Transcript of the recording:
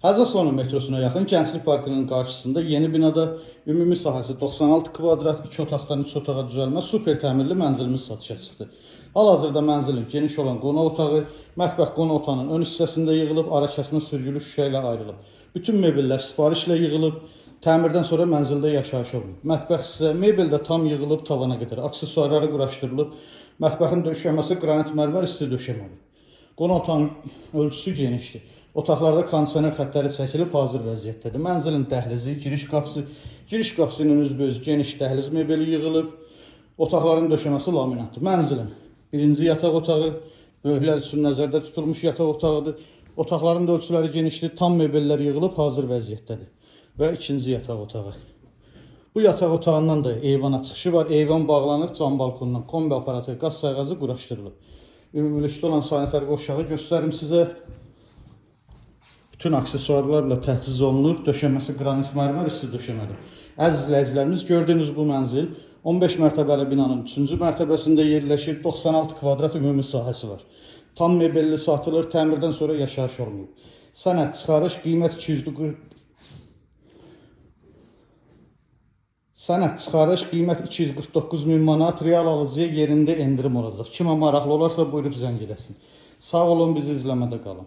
Həzəslonu metrosuna yaxın Gənclik Parkının qarşısında yeni binada ümumi sahəsi 96 kvadrat, 2 otaqdan 3 otağa düzəlmə super təmirli mənzilimiz satışa çıxdı. Hal-hazırda mənzilin geniş olan qonaq otağı, mətbəx qonaq otağının ön hissəsində yığılıb, ara kəsmə sürgülü şüşə ilə ayrılıb. Bütün mebellər sifarişlə yığılıb, təmirdən sonra mənzildə yaşayış olunub. Mətbəx isə mebel də tam yığılıb tavana qədər, aksesuarları quraşdırılıb, mətbəxin döşəməsi qranit mərmər isti döşəmə olub. Qonaq otağının ölçüsü genişdir. Otaqlarda kondisioner xətləri çəkilib hazır vəziyyətdədir. Mənzilin dəhlizi, giriş qapısının üzbəüz geniş dəhliz mebeli yığılıb. Otaqların döşəməsi laminatdır. Mənzilin birinci yataq otağı, böyüklər üçün nəzərdə tutulmuş yataq otağıdır. Otaqların da ölçüləri genişdir, tam mebellər yığılıb hazır vəziyyətdədir. Və ikinci yataq otağı. Bu yataq otağından da eyvana çıxışı var. Eyvan bağlanıb cam balkondan kombi aparatı, qaz sayğacı quraşdırılıb. Ümumilikdə olan sanitar qovşağı göstərim sizə. Bütün aksesuarlarla təchiz olunub, döşəməsi qranit mərmər isti döşəmədir. Əziz izləyicilərimiz, gördüyünüz bu mənzil 15 mərtəbəli binanın 3-cü mərtəbəsində yerləşir, 96 kvadrat ümumi sahəsi var. Tam mebelli satılır, təmirdən sonra yaşayış olmayıb. Sənəd çıxarış qiymət 249.000 manat, real alıcıya yerində endirim olacaq. Kimə maraqlı olarsa buyurub zəng eləsin. Sağ olun, bizi izləmədə qalın.